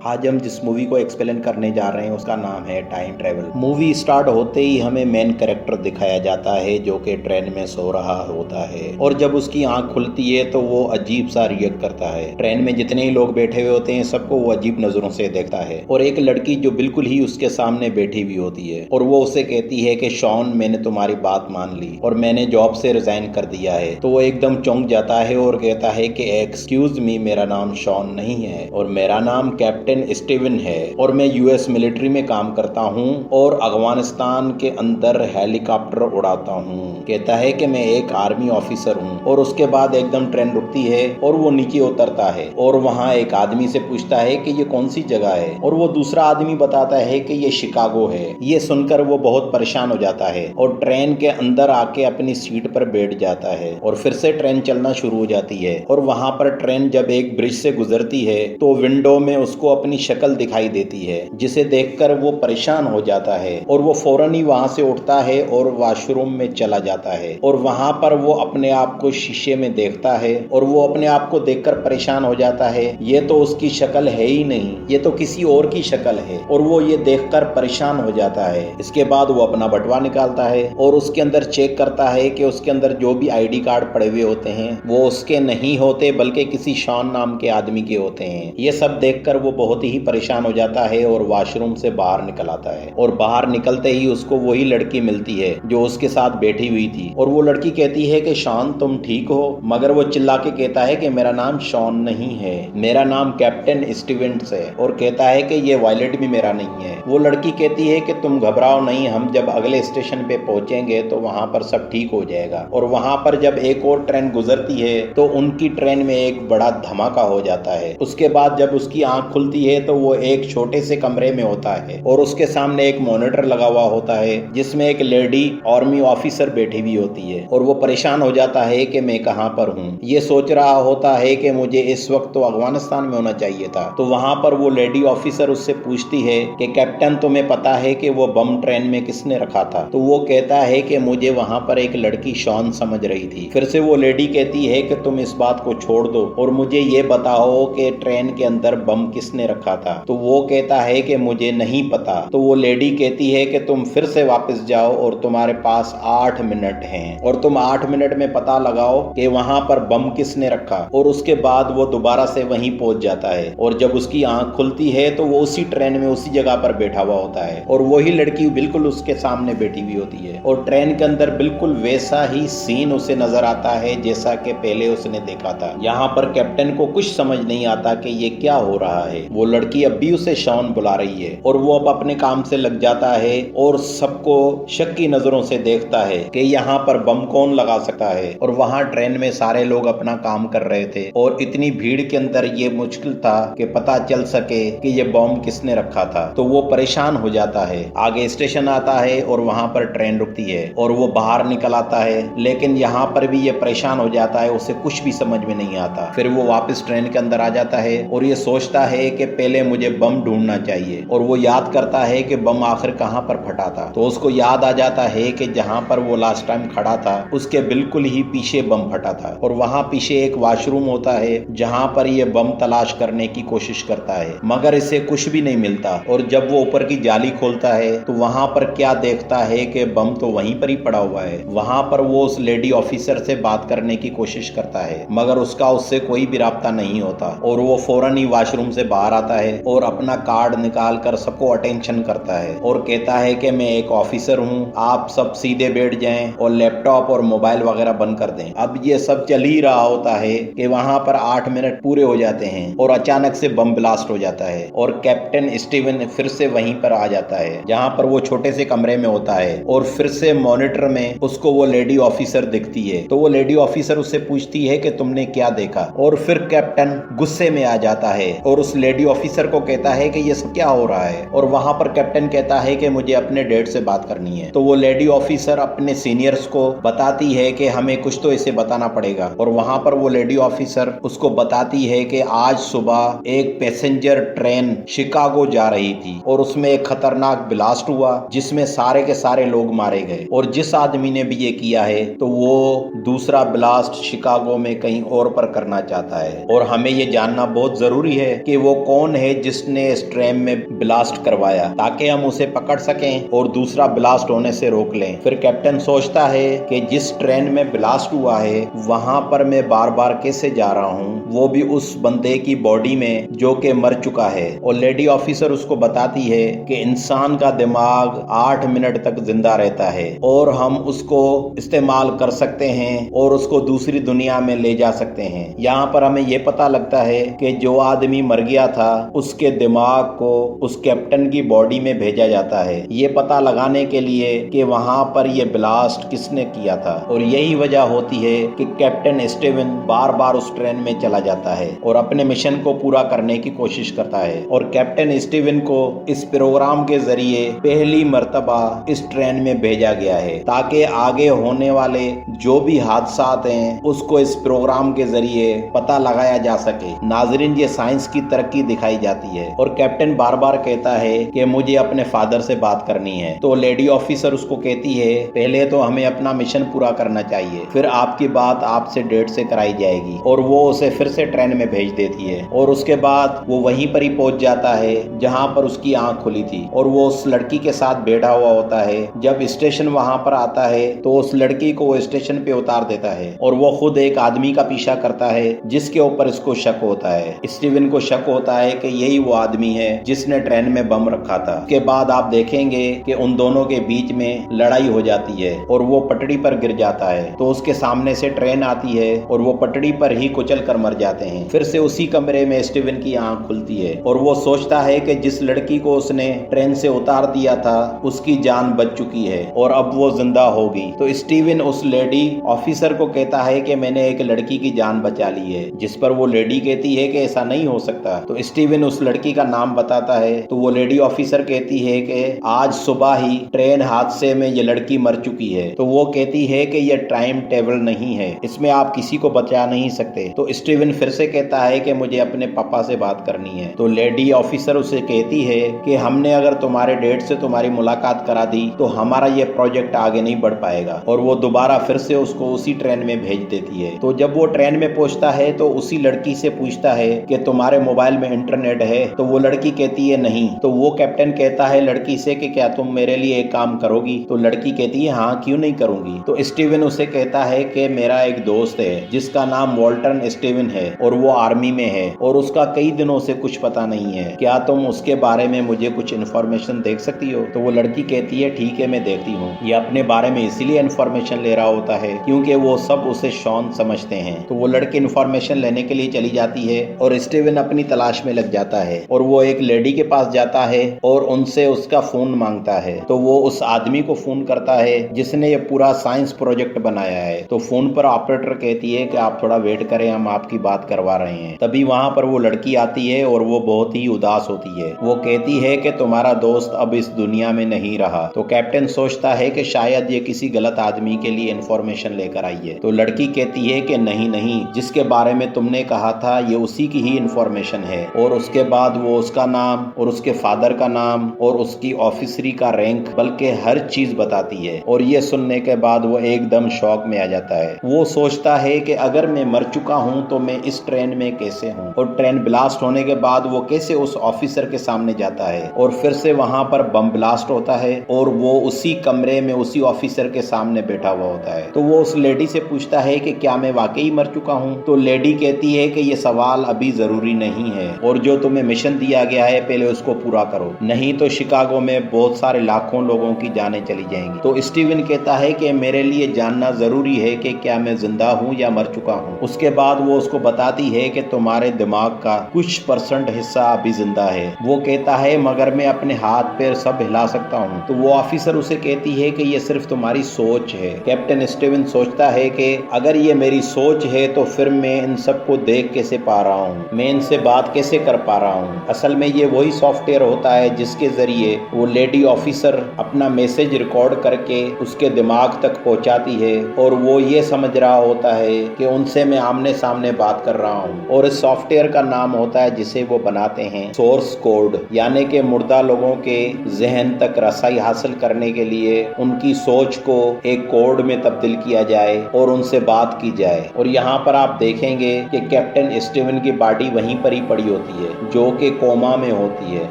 आज हम जिस मूवी को एक्सप्लेन करने जा रहे हैं उसका नाम है टाइम ट्रेवल। मूवी स्टार्ट होते ही हमें मेन कैरेक्टर दिखाया जाता है जो कि ट्रेन में सो रहा होता है और जब उसकी आंख खुलती है तो वो अजीब सा रिएक्ट करता है। ट्रेन में जितने ही लोग बैठे हुए होते हैं सबको वो अजीब नजरों से देखता है और एक लड़की जो बिल्कुल ही उसके सामने बैठी हुई होती है और वो उसे कहती है कि शॉन, मैंने तुम्हारी बात मान ली और मैंने जॉब से रिजाइन कर दिया है। तो वो एकदम चौंक जाता है और कहता है कि एक्सक्यूज मी, मेरा नाम शॉन नहीं है और मेरा नाम कैप्टन स्टीवन है और मैं यूएस मिलिट्री में काम करता हूँ और अफगानिस्तान के अंदर हेलीकॉप्टर उड़ाता हूँ। कहता है कि मैं एक आर्मी ऑफिसर हूँ। और उसके बाद एकदम ट्रेन रुकती है और वो नीचे उतरता है और वहाँ एक आदमी से पूछता है कि ये कौन सी जगह है और वो दूसरा आदमी बताता है कि ये शिकागो है। ये सुनकर वो बहुत परेशान हो जाता है और ट्रेन के अंदर आके अपनी सीट पर बैठ जाता है और फिर से ट्रेन चलना शुरू हो जाती है। और वहाँ पर ट्रेन जब एक ब्रिज से गुजरती है तो विंडो में उसको अपनी शक्ल दिखाई देती है जिसे देखकर वो परेशान हो जाता है और वो फौरन ही वहां से उठता है और वॉशरूम में चला जाता है और वहां पर वो अपने आप को शीशे में देखता है और वो अपने आप को देखकर परेशान हो जाता है। ये तो उसकी शक्ल है ही नहीं, ये तो किसी और की शक्ल है और वो ये देखकर परेशान हो जाता है। इसके बाद वो अपना बटुआ निकालता है और उसके अंदर चेक करता है कि उसके अंदर जो भी आईडी कार्ड पड़े हुए होते हैं वो उसके नहीं होते बल्कि किसी शॉन नाम के आदमी के होते हैं। ये सब देखकर वो बहुत ही परेशान हो जाता है और वॉशरूम से बाहर निकल आता है और बाहर निकलते ही उसको वही लड़की मिलती है जो उसके साथ बैठी हुई थी और वो लड़की कहती है कि शॉन, तुम ठीक हो? मगर वो चिल्ला के कहता है कि मेरा नाम शॉन नहीं है, मेरा नाम कैप्टन स्टीवेंस है और कहता है कि ये वॉलेट भी मेरा नहीं है। वो लड़की कहती है कि तुम घबराओ नहीं, हम जब अगले स्टेशन पे पहुंचेंगे तो वहां पर सब ठीक हो जाएगा। और वहां पर जब एक और ट्रेन गुजरती है तो उनकी ट्रेन में एक बड़ा धमाका हो जाता है। उसके बाद जब उसकी आंख खुलती है तो वो एक छोटे से कमरे में होता है और उसके सामने एक मॉनिटर लगा हुआ होता है जिसमें एक लेडी आर्मी ऑफिसर बैठी हुई होती है और वो परेशान हो जाता है कि मैं कहां पर हूं। ये सोच रहा होता है कि मुझे इस वक्त तो अफगानिस्तान में होना चाहिए था। तो वहां पर वो लेडी ऑफिसर उससे पूछती है कि कैप्टन, तुम्हें पता है कि वो बम ट्रेन में किसने रखा था? तो वो कहता है कि मुझे वहां पर एक लड़की शॉन समझ रही थी। फिर से वो लेडी कहती है कि तुम इस बात को छोड़ दो और मुझे ये बताओ कि ट्रेन के अंदर बम किसने रखा था? तो वो कहता है कि मुझे नहीं पता। तो वो लेडी कहती है कि तुम फिर से वापस जाओ और तुम्हारे पास 8 मिनट हैं और तुम 8 मिनट में पता लगाओ कि वहां पर बम किसने रखा। और उसके बाद वो दोबारा से वहीं पहुंच जाता है और जब उसकी आंख खुलती है तो वो उसी ट्रेन में उसी जगह पर बैठा हुआ होता है और वही लड़की बिल्कुल उसके सामने बैठी हुई होती है और ट्रेन के अंदर बिल्कुल वैसा ही सीन उसे नजर आता है जैसा कि पहले उसने देखा था। यहाँ पर कैप्टन को कुछ समझ नहीं आता कि ये क्या हो रहा है। वो लड़की अब भी उसे शॉन बुला रही है और वो अब अपने काम से लग जाता है और सबको शक की नजरों से देखता है कि यहाँ पर बम कौन लगा सकता है। और वहाँ ट्रेन में सारे लोग अपना काम कर रहे थे और इतनी भीड़ के अंदर ये मुश्किल था कि पता चल सके कि ये बम किसने रखा था। तो वो परेशान हो जाता है। आगे स्टेशन आता है और वहाँ पर ट्रेन रुकती है और वो बाहर निकल आता है, लेकिन यहाँ पर भी ये परेशान हो जाता है, उसे कुछ भी समझ में नहीं आता। फिर वो वापस ट्रेन के अंदर आ जाता है और ये सोचता है कि पहले मुझे बम ढूंढना चाहिए और वो याद करता है कि बम आखिर कहाँ पर फटा था। तो उसको याद आ जाता है कि जहाँ पर वो लास्ट टाइम खड़ा था उसके बिल्कुल ही पीछे बम फटा था और वहाँ पीछे एक वॉशरूम होता है जहाँ पर ये बम तलाश करने की कोशिश करता है मगर इसे कुछ भी नहीं मिलता। और जब वो ऊपर की जाली खोलता है तो वहाँ पर क्या देखता है कि बम तो वहीं पर ही पड़ा हुआ है। वहाँ पर वो उस लेडी ऑफिसर से बात करने की कोशिश करता है मगर उसका उससे कोई भी राब्ता नहीं होता और वो फौरन ही वॉशरूम से बाहर आता है और अपना कार्ड निकाल कर सबको अटेंशन करता है और कहता है कि मैं एक ऑफिसर हूँ, आप सब सीधे बैठ जाएं और लैपटॉप और मोबाइल वगैरह बंद कर दें। अब ये सब चल ही रहा होता है कि वहां पर 8 मिनट पूरे हो जाते हैं और अचानक से बम ब्लास्ट हो जाता है और कैप्टन स्टीवन फिर से वहीं पर आ जाता है जहां पर वो छोटे से कमरे में होता है और फिर से मॉनिटर में उसको वो लेडी ऑफिसर दिखती है। तो वो लेडी ऑफिसर उससे पूछती है कि तुमने क्या देखा और फिर कैप्टन गुस्से में आ जाता है और उस लेडी ऑफिसर को कहता है कि ये सब क्या हो रहा है। और वहां पर कैप्टन कहता है कि मुझे अपने डैड से बात करनी है। तो वो लेडी ऑफिसर अपने सीनियर्स को बताती है कि हमें कुछ तो इसे बताना पड़ेगा और वहां पर वो लेडी ऑफिसर उसको बताती है कि आज सुबह एक पैसेंजर ट्रेन शिकागो जा रही थी और उसमें एक खतरनाक ब्लास्ट हुआ जिसमें सारे के सारे लोग मारे गए और जिस आदमी ने भी ये किया है तो वो दूसरा ब्लास्ट शिकागो में कहीं और पर करना चाहता है और हमें ये जानना बहुत जरूरी है कि वो कौन है जिसने इस ट्रेन में ब्लास्ट करवाया, ताकि हम उसे पकड़ सकें और दूसरा ब्लास्ट होने से रोक लें। फिर कैप्टन सोचता है कि जिस ट्रेन में ब्लास्ट हुआ है वहां पर मैं बार बार कैसे जा रहा हूँ, वो भी उस बंदे की बॉडी में जो कि मर चुका है। और लेडी ऑफिसर उसको बताती है कि इंसान का दिमाग 8 मिनट तक जिंदा रहता है और हम उसको इस्तेमाल कर सकते हैं और उसको दूसरी दुनिया में ले जा सकते हैं। यहाँ पर हमें यह पता लगता है कि जो आदमी मर गया था उसके दिमाग को उस कैप्टन की बॉडी में भेजा जाता है, ये पता लगाने के लिए कि वहां पर यह ब्लास्ट किसने किया था। और यही वजह होती है कि कैप्टन स्टीवन बार बार उस ट्रेन में चला जाता है और अपने मिशन को पूरा करने की कोशिश करता है। और कैप्टन स्टीवन को इस प्रोग्राम के जरिए पहली मर्तबा इस ट्रेन में भेजा गया है ताकि आगे होने वाले जो भी हादसात हैं उसको इस प्रोग्राम के जरिए पता लगाया जा सके। नाजरीन, ये साइंस की तरक्की दिखाई जाती है और कैप्टन बार बार कहता है कि मुझे अपने फादर से बात करनी है। तो लेडी ऑफिसर उसको कहती है पहले तो हमें अपना मिशन पूरा करना चाहिए, फिर आपकी बात आपसे डेट से कराई जाएगी। और वो उसे फिर से ट्रेन में भेज देती है और उसके बाद वो वहीं पर ही पहुंच जाता है जहां पर उसकी आंख खुली थी और वो उस लड़की के साथ बैठा हुआ होता है। जब स्टेशन वहां पर आता है तो उस लड़की को वो स्टेशन पे उतार देता है और वो खुद एक आदमी का पीछा करता है जिसके ऊपर इसको शक होता है। स्टीवन को शक होता है कि यही वो आदमी है जिसने ट्रेन में बम रखा था। उसके बाद आप देखेंगे कि उन दोनों के बीच में लड़ाई हो जाती है और वो पटड़ी पर गिर जाता है। तो उसके सामने से ट्रेन आती है और वो पटड़ी पर ही कुचल कर मर जाते हैं। फिर से उसी कमरे में स्टीवन की आंख खुलती है और वो सोचता है कि जिस लड़की को उसने ट्रेन से उतार दिया था उसकी जान बच चुकी है और अब वो जिंदा होगी। तो स्टीवन उस लेडी ऑफिसर को कहता है कि मैंने एक लड़की की जान बचा ली है, जिस पर वो लेडी कहती है कि ऐसा नहीं हो सकता। तो स्टीवन उस लड़की का नाम बताता है तो वो लेडी ऑफिसर कहती है कि आज सुबह ही ट्रेन हादसे में ये लड़की मर चुकी है। तो वो कहती है कि ये टाइम टेबल नहीं है, इसमें आप किसी को बचा नहीं सकते। तो स्टीवन फिर से कहता है कि मुझे अपने पापा से बात करनी है। तो लेडी ऑफिसर उसे कहती है कि हमने अगर तुम्हारे डेट से तुम्हारी मुलाकात करा दी तो हमारा ये प्रोजेक्ट आगे नहीं बढ़ पाएगा। और वो दोबारा फिर से उसको उसी ट्रेन में भेज देती है। तो जब वो ट्रेन में पहुंचता है तो उसी लड़की से पूछता है कि तुम्हारे मोबाइल में इंटरनेट है? तो वो लड़की कहती है नहीं। तो वो कैप्टन कहता है लड़की से कि क्या तुम मेरे लिए एक काम करोगी? तो लड़की कहती है हाँ, क्यों नहीं करूंगी। तो स्टीवन उसे कहता है कि मेरा एक दोस्त है जिसका नाम वॉल्टन स्टीवन है और वो आर्मी में है और उसका कई दिनों से कुछ पता नहीं है, क्या तुम उसके बारे में मुझे कुछ इन्फॉर्मेशन देख सकती हो? तो वो लड़की कहती है ठीक है, मैं देखती हूँ। ये अपने बारे में इसीलिए इन्फॉर्मेशन ले रहा होता है क्योंकि वो सब उसे शॉन समझते हैं। तो वो लड़की इन्फॉर्मेशन लेने के लिए चली जाती है और स्टीवन अपनी तलाश में लग जाता है और वो एक लेडी के पास जाता है और उनसे उसका फोन मांगता है। तो वो उस आदमी को फोन करता है जिसने ये पूरा साइंस प्रोजेक्ट बनाया है। तो फोन पर ऑपरेटर कहती है कि आप थोड़ा वेट करें, हम आपकी बात करवा रहे हैं। तभी वहां पर वो लड़की आती है और वो बहुत ही उदास होती है। वो कहती है कि तुम्हारा दोस्त अब इस दुनिया में नहीं रहा। तो कैप्टन सोचता है कि शायद ये किसी गलत आदमी के लिए इन्फॉर्मेशन लेकर आई है। तो लड़की कहती है कि नहीं नहीं, जिसके बारे में तुमने कहा था ये उसी की ही इन्फॉर्मेशन है। और उसके बाद वो उसका नाम और उसके फादर का नाम और उसकी ऑफिसरी का रैंक बल्कि हर चीज बताती है। और ये सुनने के बाद वो एकदम शॉक में आ जाता है। वो सोचता है कि अगर मैं मर चुका हूँ तो मैं इस ट्रेन में कैसे हूँ, और ट्रेन ब्लास्ट होने के बाद वो कैसे उस ऑफिसर के सामने जाता है। और फिर से वहां पर बम ब्लास्ट होता है और वो उसी कमरे में उसी ऑफिसर के सामने बैठा हुआ होता है। तो वो उस लेडी से पूछता है कि क्या मैं वाकई मर चुका हूँ? तो लेडी कहती है कि ये सवाल अभी जरूरी नहीं है और जो तुम्हें मिशन दिया गया है पहले उसको पूरा करो, नहीं तो शिकागो में बहुत सारे लाखों लोगों की जानें चली जाएंगी। तो स्टीवन कहता है कि मेरे लिए जानना जरूरी है कि क्या मैं जिंदा हूँ या मर चुका हूँ। उसके बाद वो उसको बताती है कि तुम्हारे दिमाग का कुछ % हिस्सा अभी जिंदा है। वो कहता है मगर मैं अपने हाथ पैर सब हिला सकता हूँ। तो वो ऑफिसर उसे कहती है कि ये सिर्फ तुम्हारी सोच है। कैप्टन स्टीवन सोचता है कि अगर ये मेरी सोच है तो फिर मैं इन सबको देख कैसे पा रहा हूँ, मैं इनसे बात कैसे कर पा रहा हूँ। असल में ये वही सॉफ्टवेयर होता है जिसके जरिए वो लेडी ऑफिसर अपना मैसेज रिकॉर्ड करके उसके दिमाग तक पहुंचाती है और वो ये समझ रहा होता है कि उनसे मैं आमने सामने बात कर रहा हूँ। और इस सॉफ्टवेयर का नाम होता है जिसे वो बनाते हैं सोर्स कोड, यानी कि मुर्दा लोगों के जहन तक रसाई हासिल करने के लिए उनकी सोच को एक कोड में तब्दील किया जाए और उनसे बात की जाए। और यहाँ पर आप देखेंगे कि कैप्टन स्टीवन की बॉडी वहीं पर ही पड़ी होती होती है जो कि कोमा में होती है,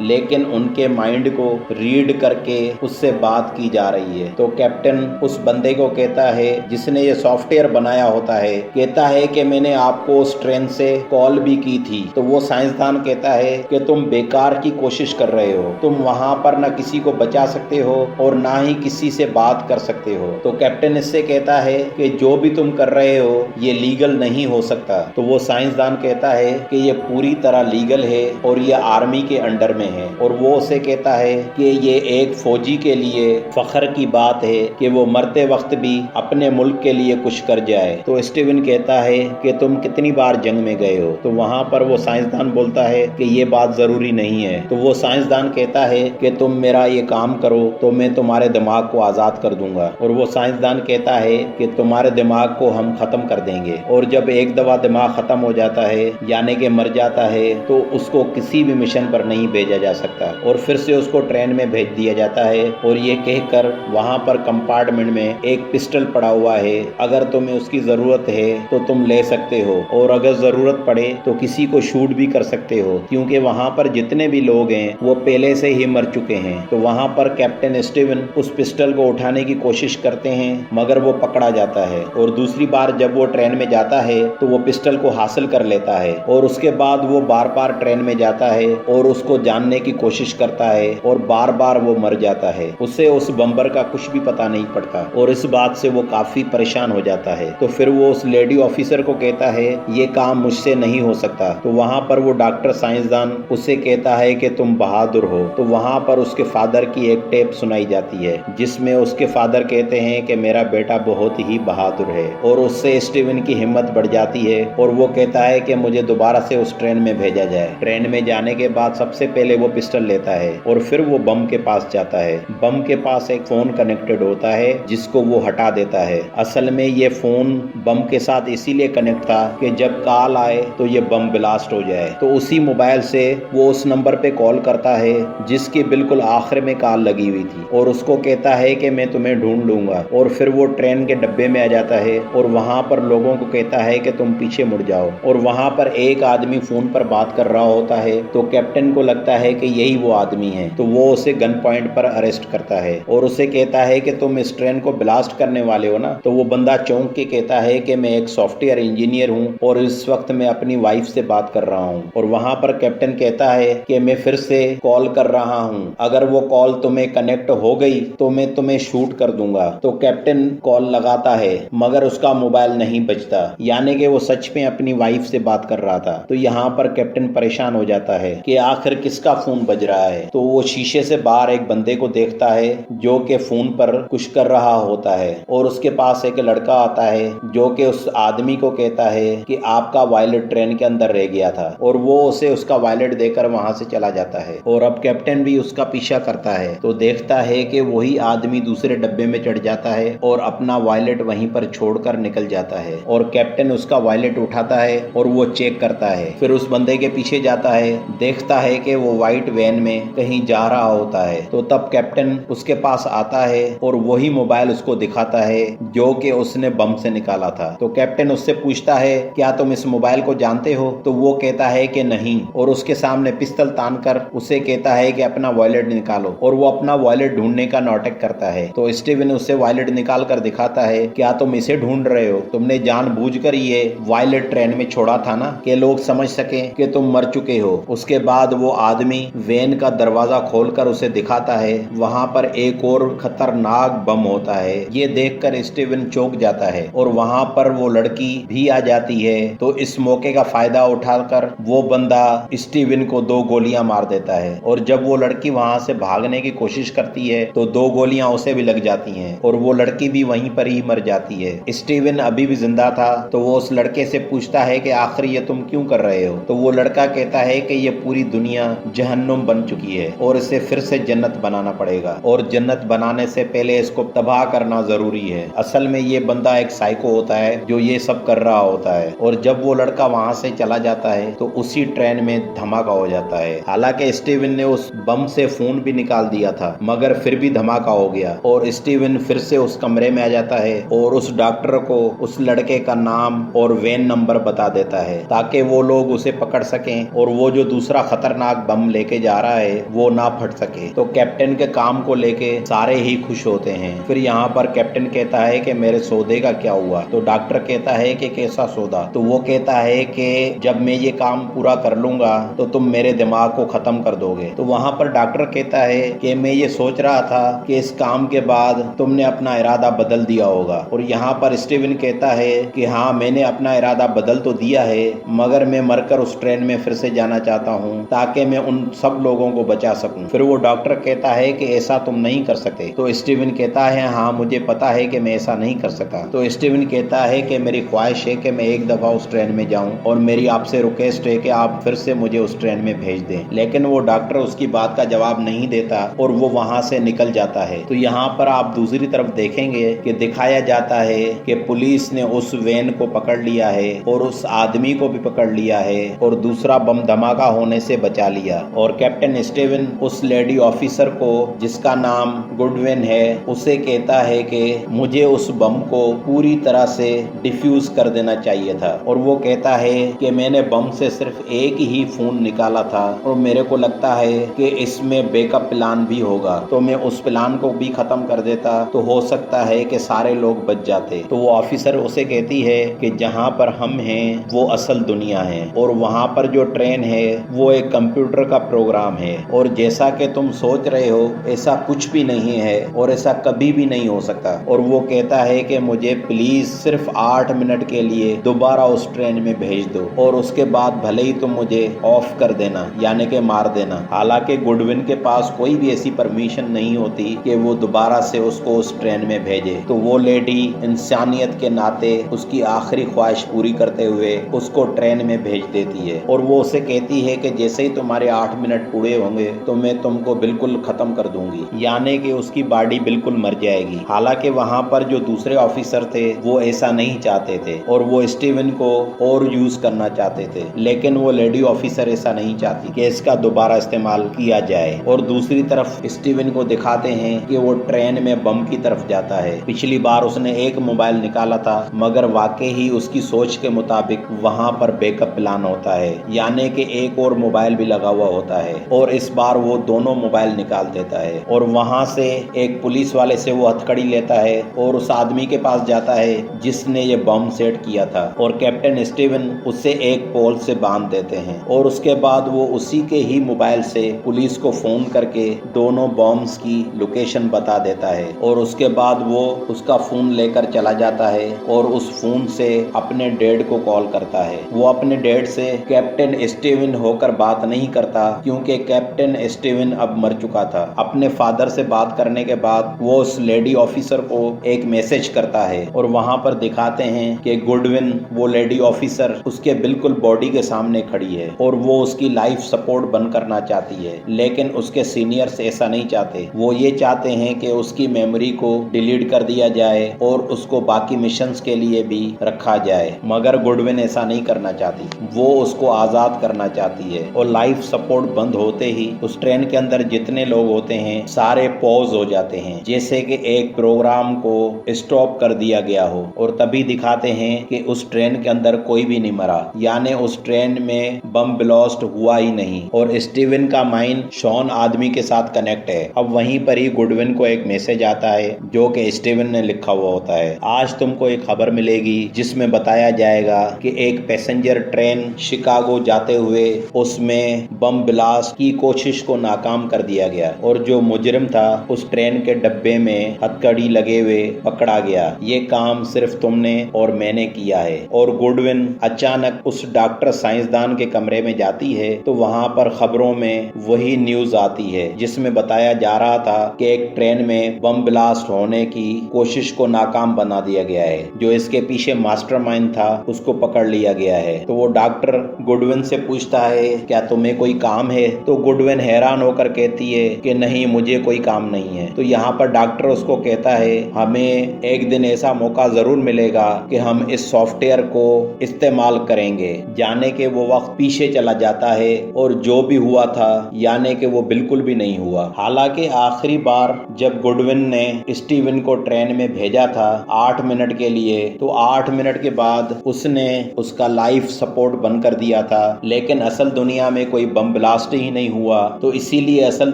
लेकिन उनके माइंड को रीड करके उससे बात की जा रही है। तो कैप्टन उस बंदे को कहता है जिसने ये सॉफ्टवेयर बनाया होता है, कहता है कि मैंने आपको उस ट्रेन से कॉल भी की थी। तो वो साइंसदान कहता है कि तुम बेकार की कोशिश कर रहे हो, तुम वहां पर ना किसी को बचा सकते हो और ना ही किसी से बात कर सकते हो। तो कैप्टन इससे कहता है कि जो भी तुम कर रहे हो ये लीगल नहीं हो सकता। तो वो साइंसदान कहता है कि ये पूरी तरह लीगल है और ये आर्मी के अंडर में है। और वो उसे कहता है कि ये एक फौजी के लिए फख्र की बात है कि वो मरते वक्त भी अपने मुल्क के लिए कुछ कर जाए। तो स्टीवन कहता है कि तुम कितनी बार जंग में गए हो। तो वहां पर वो साइंसदान बोलता है कि ये बात जरूरी नहीं है। तो वो साइंसदान कहता है कि तुम मेरा ये काम करो तो मैं तुम्हारे दिमाग को आजाद कर दूंगा। और वो साइंसदान कहता है कि तुम्हारे दिमाग को हम खत्म कर देंगे। और जब एक दफा दिमाग खत्म हो जाता है यानी कि मर जाता है तो उसको किसी भी मिशन पर नहीं भेजा जा सकता और फिर से उसको ट्रेन में भेज दिया जाता है। और ये कहकर वहां पर कंपार्टमेंट में एक पिस्टल पड़ा हुआ है, अगर तुम्हें उसकी जरूरत है तो तुम ले सकते हो और अगर जरूरत पड़े तो किसी को शूट भी कर सकते हो, क्योंकि वहां पर जितने भी लोग हैं वो पहले से ही मर चुके हैं। तो वहां पर कैप्टन स्टीवन उस पिस्टल को उठाने की कोशिश करते हैं मगर वो पकड़ा जाता है। और दूसरी बार जब वो ट्रेन में जाता है तो वो पिस्टल को हासिल कर लेता है और उसके बाद वो बार बार ट्रेन में जाता है और उसको जानने की कोशिश करता है और बार बार वो मर जाता है। उसे उस बम्बर का कुछ भी पता नहीं पड़ता और इस बात से वो काफी परेशान हो जाता है। तो फिर वो उस लेडी ऑफिसर को कहता है ये काम मुझसे नहीं हो सकता। तो वहां पर वो डॉक्टर साइंसदान उसे कहता है कि तुम बहादुर हो। तो वहां पर उसके फादर की एक टेप सुनाई जाती है जिसमें उसके फादर कहते हैं कि मेरा बेटा बहुत ही बहादुर है। और उससे स्टीवन की हिम्मत बढ़ जाती है और वो कहता है कि मुझे दोबारा से उस ट्रेन में भेजा जाए। ट्रेन में जाने के बाद सबसे पहले वो पिस्टल लेता है और फिर वो बम के पास जाता है। बम के पास एक फोन कनेक्टेड होता है जिसको वो हटा देता है। असल में ये फोन बम के साथ इसीलिए कनेक्ट था कि जब कॉल आए तो ये बम ब्लास्ट हो जाए। तो उसी मोबाइल से वो उस नंबर पे कॉल करता है जिसकी बिल्कुल आखिर में कॉल लगी हुई थी और उसको कहता है कि मैं तुम्हें ढूंढ लूंगा। और फिर वो ट्रेन के डब्बे में आ जाता है और वहां पर लोगों को कहता है कि तुम पीछे मुड़ जाओ। और वहां पर एक आदमी फोन पर बात कर रहा होता है। तो कैप्टन को लगता है कि यही वो आदमी है। तो वो उसे गन पॉइंट पर अरेस्ट करता है और उसे कहता है कि तुम इस ट्रेन को ब्लास्ट करने वाले हो ना। तो वो बंदा चौंक के कहता है कि मैं एक सॉफ्टवेयर इंजीनियर हूँ और इस वक्त मैं अपनी वाइफ से बात कर रहा हूँ। और वहां पर कैप्टन कहता है कि मैं फिर से कॉल कर रहा हूँ, अगर वो कॉल तुम्हें कनेक्ट हो गई तो मैं तुम्हें शूट कर दूंगा। तो कैप्टन कॉल लगाता है मगर उसका मोबाइल नहीं बजता, यानी कि वो सच में अपनी वाइफ से बात कर रहा था। तो यहाँ पर कैप्टन परेशान हो जाता है कि आखिर किसका फोन बज रहा है। तो वो शीशे से बाहर एक बंदे को देखता है जो कि फोन पर कुछ कर रहा होता है और उसके पास एक लड़का आता है जो कि उस आदमी को कहता है कि आपका वॉलेट ट्रेन के अंदर रह गया था और वो उसे उसका वॉलेट देकर वहां से चला जाता है। और अब कैप्टन भी उसका पीछा करता है तो देखता है कि वही आदमी दूसरे डब्बे में चढ़ जाता है और अपना वॉलेट वहीं पर छोड़कर निकल जाता है। और कैप्टन उसका वॉलेट उठाता है और वो चेक करता है, फिर उस बंदे के पीछे जाता है, देखता है कि वो व्हाइट वैन में कहीं जा रहा होता है। तो तब कैप्टन उसके पास आता है और वही मोबाइल उसको दिखाता है जो कि उसने बम से निकाला था। तो कैप्टन उससे पूछता है क्या तुम इस मोबाइल को जानते हो। तो वो कहता है कि नहीं और उसके सामने पिस्तौल तानकर उसे कहता है कि अपना वॉलेट निकालो। और वो अपना वॉलेट ढूंढने का नाटक करता है। तो स्टीवन उससे वॉलेट निकाल कर दिखाता है, क्या तुम इसे ढूंढ रहे हो, तुमने जानबूझकर ये वॉलेट ट्रेन में छोड़ा था ना कि लोग समझ सके कि तुम मर चुके हो। उसके बाद वो आदमी वैन का दरवाजा खोलकर उसे दिखाता है, वहां पर एक और खतरनाक बम होता है। ये देखकर स्टीवन चौंक जाता है और वहां पर वो लड़की भी आ जाती है। तो इस मौके का फायदा उठाकर वो बंदा स्टीवन को 2 गोलियां मार देता है और जब वो लड़की वहां से भागने की कोशिश करती है तो 2 गोलियां उसे भी लग जाती हैं और वो लड़की भी वहीं पर ही मर जाती है। स्टीवन अभी भी जिंदा था तो वो उस लड़के से पूछता है कि आखिर ये तुम क्यों कर रहे हो। तो वो लड़का कहता है कि ये पूरी दुनिया जहन्नुम बन चुकी है और इसे फिर से जन्नत बनाना पड़ेगा और जन्नत बनाने से पहले इसको तबाह करना जरूरी है। असल में ये बंदा एक साइको होता है जो ये सब कर रहा होता है। और जब वो लड़का वहां से चला जाता है तो उसी ट्रेन में धमाका हो जाता है। हालांकि स्टीवन ने उस बम से फोन भी निकाल दिया था मगर फिर भी धमाका हो गया और स्टीवन फिर से उस कमरे में आ जाता है और उस डॉक्टर को उस लड़के का नाम और वैन नंबर बता देता है ताकि वो लोग उसे पकड़ सकें और वो जो दूसरा खतरनाक बम लेके जा रहा है वो ना फट सके। तो कैप्टन के काम को लेके सारे ही खुश होते हैं। फिर यहाँ पर कैप्टन कहता है कि मेरे सौदे का क्या हुआ? तो डॉक्टर कहता है कि कैसा सौदा? तो वो कहता है कि जब मैं ये काम पूरा कर लूंगा तो तुम मेरे दिमाग को खत्म कर दोगे। तो वहां पर डॉक्टर कहता है कि मैं ये सोच रहा था कि इस काम के बाद तुमने अपना इरादा बदल दिया होगा। और यहाँ पर स्टीवन कहता है कि हाँ, मैंने अपना इरादा बदल तो दिया है, मगर मैं मरकर उस ट्रेन में फिर से जाना चाहता हूँ ताकि मैं उन सब लोगों को बचा सकूं। फिर वो डॉक्टर कहता है कि ऐसा तुम नहीं कर सकते। तो स्टीवन कहता है हाँ, मुझे पता है कि मैं ऐसा नहीं कर सका। तो स्टीवन कहता है कि मेरी ख्वाहिश है कि मैं एक दफा उस ट्रेन में जाऊं और मेरी आपसे रिक्वेस्ट है कि आप फिर से मुझे उस ट्रेन में भेज दें। लेकिन वो डॉक्टर उसकी बात का जवाब नहीं देता और वो वहां से निकल जाता है। तो यहाँ पर आप दूसरी तरफ देखेंगे कि दिखाया जाता है कि पुलिस ने उस वैन को पकड़ लिया है और उस आदमी को भी पकड़ लिया है और दूसरा बम धमाका होने से बचा लिया। और कैप्टन स्टीवन उस लेडी ऑफिसर को, जिसका नाम गुडविन है, उसे कहता है कि मुझे उस बम को पूरी तरह से डिफ्यूज कर देना चाहिए था। और वो कहता है कि मैंने बम से सिर्फ एक ही फूंद निकाला था और मेरे को लगता है कि इसमें बैकअप प्लान भी होगा, तो मैं उस प्लान को भी खत्म कर देता तो हो सकता है कि सारे लोग बच जाते। तो वो ऑफिसर उसे कहती है कि जहाँ पर हम हैं वो असल दुनिया है और वहाँ पर जो ट्रेन है वो एक कंप्यूटर का प्रोग्राम है और जैसा कि तुम सोच रहे हो ऐसा कुछ भी नहीं है और ऐसा कभी भी नहीं हो सकता। और वो कहता है कि मुझे प्लीज सिर्फ 8 मिनट के लिए दोबारा उस ट्रेन में भेज दो और उसके बाद भले ही तुम मुझे ऑफ कर देना, यानी कि मार देना। हालांकि गुडविन के पास कोई भी ऐसी परमिशन नहीं होती कि वो दोबारा से उसको उस ट्रेन में भेजे। तो वो लेडी इंसानियत के नाते उसकी आखिरी ख्वाहिश पूरी करते हुए उसको ट्रेन में भेज देती है और वो उसे कहती है कि जैसे ही तुम्हारे 8 मिनट पूरे होंगे तो मैं तुमको बिल्कुल खत्म कर दूंगी, यानी कि उसकी बॉडी बिल्कुल मर जाएगी। हालांकि वहां पर जो दूसरे ऑफिसर थे वो ऐसा नहीं चाहते थे और वो स्टीवन को और यूज करना चाहते थे, लेकिन वो लेडी ऑफिसर ऐसा नहीं चाहती कि इसका दोबारा इस्तेमाल किया जाए। और दूसरी तरफ स्टीवन को दिखाते हैं कि वो ट्रेन में बम की तरफ जाता है। पिछली बार उसने एक मोबाइल निकाला था, मगर वाकई ही उसकी सोच के मुताबिक वहां पर बैकअप प्लान होता है, यानी कि एक और मोबाइल भी लगा हुआ होता है। और इस बार वो दोनों मोबाइल निकाल देता है और वहां से एक पुलिस वाले से वो हथकड़ी लेता है और उस आदमी के पास जाता है जिसने ये बम सेट किया था और कैप्टन स्टीवन उसे एक पोल से बांध देते हैं। और उसके बाद वो उसी के ही मोबाइल से पुलिस को फोन करके दोनों बॉम्ब्स की लोकेशन बता देता है और उसके बाद वो उसका फोन लेकर चला जाता है और उस फोन से अपने डैड को कॉल करता है। वो अपने डैड से कैप्टन स्टीवन होकर बात नहीं करता क्योंकि कैप्टन स्टीवन अब मर चुका था। अपने फादर से बात करने के बाद वो उस लेडी ऑफिसर को एक मैसेज करता है और वहां पर दिखाते हैं कि गुडविन, वो लेडी ऑफिसर, उसके बिल्कुल बॉडी के सामने खड़ी है और वो उसकी लाइफ सपोर्ट बन करना चाहती है, लेकिन उसके सीनियर्स ऐसा नहीं चाहते। वो ये चाहते हैं कि उसकी मेमोरी को डिलीट कर दिया जाए और उसको बाकी मिशंस के लिए भी रखा जाए, मगर गुडविन ऐसा नहीं करना चाहती। वो उसको आजाद करना चाहती है। और लाइफ सपोर्ट बंद होते ही उस ट्रेन के अंदर जितने लोग होते हैं सारे पॉज हो जाते हैं, जैसे कि एक प्रोग्राम को स्टॉप कर दिया गया हो। और तभी दिखाते हैं कि उस ट्रेन के अंदर कोई भी नहीं मरा, यानी उस ट्रेन में बम ब्लास्ट हुआ ही नहीं और स्टीवन का माइंड शॉन आदमी के साथ कनेक्ट है। अब वहीं पर ही गुडविन को एक मैसेज आता है जो कि स्टीवन ने लिखा हुआ होता है। आज तुमको एक खबर मिलेगी जिसमें बताया जाएगा कि एक पैसेंजर ट्रेन शिकागो जाते हुए उसमें बम ब्लास्ट की कोशिश को नाकाम कर दिया गया और जो मुजरिम था उस ट्रेन के डब्बे में हथकड़ी लगे हुए पकड़ा गया। ये काम सिर्फ तुमने और मैंने किया है। और गुडविन अचानक उस डॉक्टर साइंसदान के कमरे में जाती है तो वहां पर खबरों में वही न्यूज आती है जिसमें बताया जा रहा था कि एक ट्रेन में बम ब्लास्ट होने की कोशिश को नाकाम बना दिया गया है। जो इसके पीछे मास्टरमाइंड था उसको पकड़ लिया गया है। तो वो डॉक्टर गुडविन से पूछता है क्या तुम्हें कोई काम है? तो गुडविन हैरान होकर कहती है कि नहीं, मुझे कोई काम नहीं है। तो यहाँ पर डॉक्टर उसको कहता है हमें एक दिन ऐसा मौका जरूर मिलेगा कि हम इस सॉफ्टवेयर को इस्तेमाल करेंगे। जाने के वो वक्त पीछे चला जाता है और जो भी हुआ था यानी कि वो बिल्कुल भी नहीं हुआ। हालांकि आखिरी बार जब गुडविन ने स्टीवन को ट्रेन में भेजा था 8 मिनट के लिए, तो 8 मिनट के बाद उसने उसका लाइफ सपोर्ट बंद कर दिया दिया था, लेकिन असल दुनिया में कोई बम ब्लास्ट ही नहीं हुआ, तो इसीलिए असल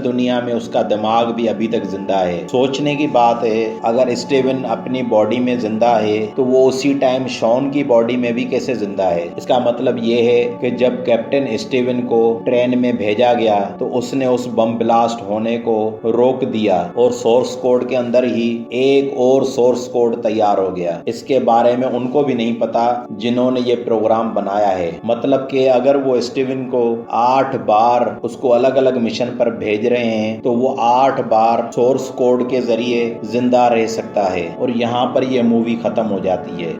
दुनिया में उसका दिमाग भी अभी तक जिंदा है। सोचने की बात है, अगर स्टीवन अपनी बॉडी में जिंदा है तो वो उसी टाइम शॉन की बॉडी में भी कैसे जिंदा है। इसका मतलब ये है कि जब कैप्टन स्टीवन को ट्रेन में भेजा गया तो उसने उस बम ब्लास्ट होने को रोक दिया और सोर्स कोड के अंदर ही एक और सोर्स कोड तैयार हो गया। इसके बारे में उनको भी नहीं पता जिन्होंने ये प्रोग्राम बनाया है। मतलब कि अगर वो स्टीवन को 8 बार उसको अलग अलग मिशन पर भेज रहे हैं तो वो 8 बार सोर्स कोड के जरिए जिंदा रह सकता है और यहाँ पर यह मूवी खत्म हो जाती है।